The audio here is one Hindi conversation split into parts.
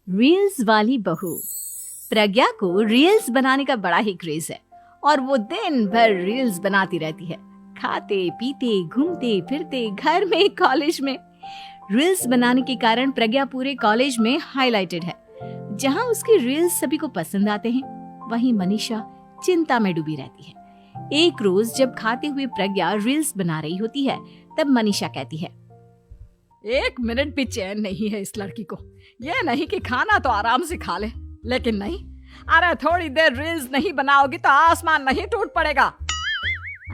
रील्स वाली बहू। प्रज्ञा को रील्स बनाने का बड़ा ही क्रेज है और वो दिन भर रील्स बनाती रहती है। खाते पीते घूमते फिरते घर में कॉलेज में रील्स बनाने के कारण प्रज्ञा पूरे कॉलेज में हाईलाइटेड है। जहां उसकी रील्स सभी को पसंद आते हैं, वहीं मनीषा चिंता में डूबी रहती है। एक रोज जब खाते हुए प्रज्ञा रील्स बना रही होती है, तब मनीषा कहती है, एक मिनट भी चैन नहीं है इस लड़की को। ये नहीं कि खाना तो आराम से खा ले, लेकिन नहीं, अरे थोड़ी देर रील्स नहीं बनाओगी तो आसमान नहीं टूट पड़ेगा।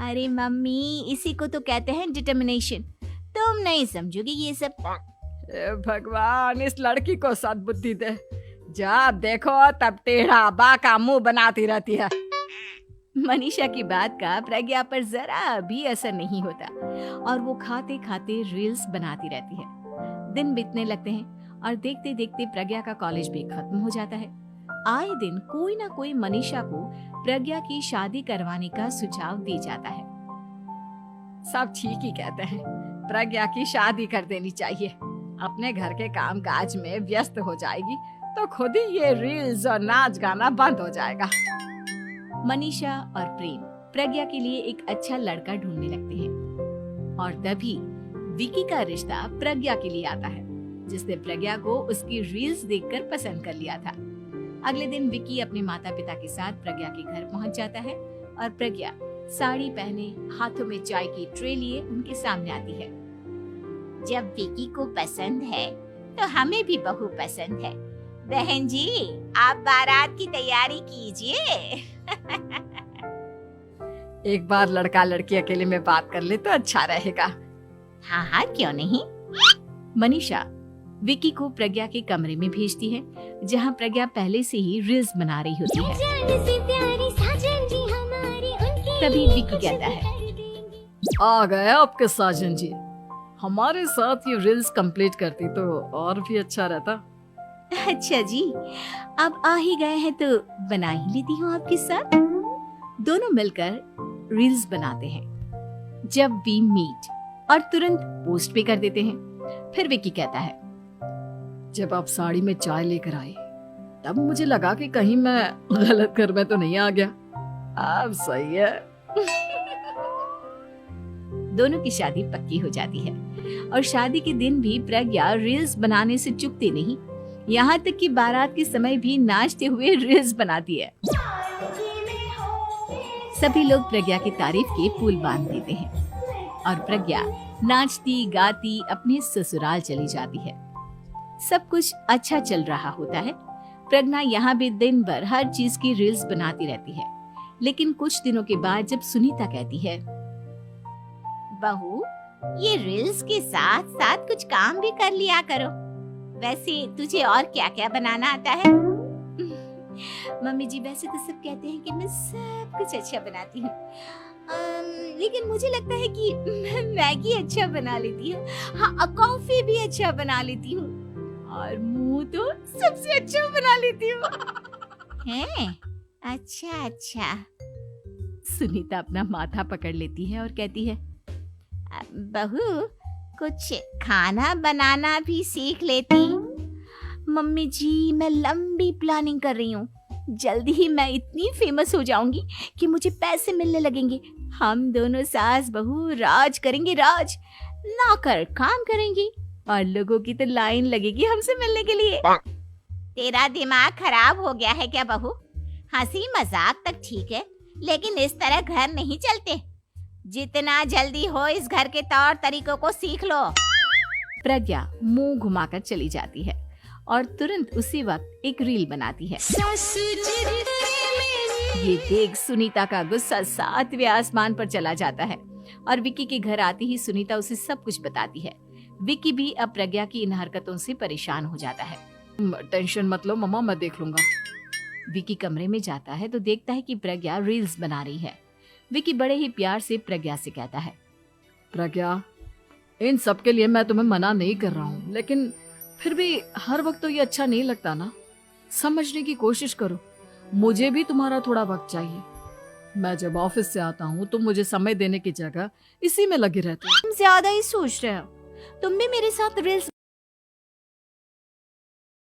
अरे मम्मी, इसी को तो कहते हैं डिटर्मिनेशन। तुम नहीं समझोगी ये सब। ए भगवान, इस लड़की को सद्बुद्धि दे। जब देखो तब टेढ़ा बाका मुंह बनाती रहती है। मनीषा की बात का प्रज्ञा पर जरा भी असर नहीं होता और वो खाते खाते रील्स बनाती रहती है। दिन बीतने लगते हैं और देखते देखते प्रज्ञा का कॉलेज भी खत्म हो जाता है। आए दिन कोई ना कोई मनीषा को प्रज्ञा की शादी करवाने का सुझाव दे जाता है। सब ठीक ही कहते हैं, प्रज्ञा की शादी कर देनी चाहिए। अपने घर के काम काज में व्यस्त हो जाएगी तो खुद ही ये रील्स और नाच गाना बंद हो जाएगा। मनीषा और प्रेम प्रज्ञा के लिए एक अच्छा लड़का ढूंढने लगते हैं और तभी विकी का रिश्ता प्रज्ञा के लिए आता है, जिसने प्रज्ञा को उसकी रील्स देखकर पसंद कर लिया था। अगले दिन विकी अपने माता पिता के साथ प्रज्ञा के घर पहुंच जाता है और प्रज्ञा साड़ी पहने हाथों में चाय की ट्रे लिए उनके सामने आती है। जब विकी को पसंद है तो हमें भी बहू पसंद है। बहन जी, आप बारात की तैयारी कीजिए। एक बार लड़का लड़की अकेले में बात कर ले तो अच्छा रहेगा। हाँ हाँ, क्यों नहीं। मनीषा विकी को प्रज्ञा के कमरे में भेजती है, जहां प्रज्ञा पहले से ही रील्स बना रही होती है। तभी विकी कहता है, आ गए आपके साजन जी। हमारे साथ ये रील्स कंप्लीट करती तो और भी अच्छा रहता। अच्छा जी, अब आ ही गए हैं तो बना ही लेती हूँ आपके साथ। दोनों मिलकर रील्स बनाते हैं। जब वी मीट और तुरंत पोस्ट भी कर देते हैं। फिर विकी कहता है, जब आप साड़ी में चाय लेकर आई तब मुझे लगा कि कहीं मैं गलत घर में तो नहीं आ गया। अब सही है। दोनों की शादी पक्की हो जाती है और शादी के दिन भी प्रज्ञा रील्स बनाने से चूकती नहीं। यहाँ तक कि बारात के समय भी नाचते हुए रील्स बनाती है। सभी लोग प्रज्ञा की तारीफ के पुल बांध देते हैं और प्रज्ञा नाचती गाती अपने ससुराल चली जाती है। सब कुछ अच्छा चल रहा होता है। प्रज्ञा यहाँ भी दिन भर हर चीज की रील्स बनाती रहती है। लेकिन कुछ दिनों के बाद जब सुनीता कहती है, बहू, ये रील्स के साथ साथ कुछ काम भी कर लिया करो। वैसे तुझे और क्या क्या बनाना आता है? मम्मी जी, वैसे तो सब कहते हैं कि मैं सब कुछ अच्छा बनाती हूँ, लेकिन मुझे लगता है कि मैं मैगी अच्छा बना लेती हूँ। हाँ, कॉफी भी अच्छा बना लेती हूँ और मुंह तो सबसे अच्छा बना लेती हूँ। हैं? अच्छा अच्छा। सुनीता अपना माथा पकड़ लेती है और कहती है, बहू, कुछ खाना बनाना भी सीख लेती। मम्मी जी, मैं लंबी प्लानिंग कर रही हूँ। जल्दी ही मैं इतनी फेमस हो जाऊंगी कि मुझे पैसे मिलने लगेंगे। हम दोनों सास बहू राज करेंगे, राज। नौकर काम करेंगी और लोगों की तो लाइन लगेगी हमसे मिलने के लिए। तेरा दिमाग खराब हो गया है क्या बहू? हंसी मजाक तक ठीक है, लेकिन इस तरह घर नहीं चलते। जितना जल्दी हो इस घर के तौर तरीकों को सीख लो। प्रज्ञा मुंह घुमाकर चली जाती है और तुरंत उसी वक्त एक रील बनाती है। ये देख सुनीता का गुस्सा 7वें आसमान पर चला जाता है और विकी के घर आते ही सुनीता उसे सब कुछ बताती है। विकी भी अब प्रज्ञा की इन हरकतों से परेशान हो जाता है। टेंशन मत लो मम्मा, मैं देख लूंगा। विकी कमरे में जाता है तो देखता है कि प्रज्ञा रील्स बना रही है। विकी बड़े ही प्यार से प्रज्ञा से कहता है, प्रज्ञा, इन सब के लिए मैं तुम्हें मना नहीं कर रहा हूँ, लेकिन फिर भी हर वक्त तो ये अच्छा नहीं लगता ना। समझने की कोशिश करो, मुझे भी तुम्हारा थोड़ा वक्त चाहिए। मैं जब ऑफिस से आता हूँ तो मुझे समय देने की जगह इसी में लगे रहते हो। तुम ज्यादा ही सोच रहे हो। तुम भी मेरे साथ रील्स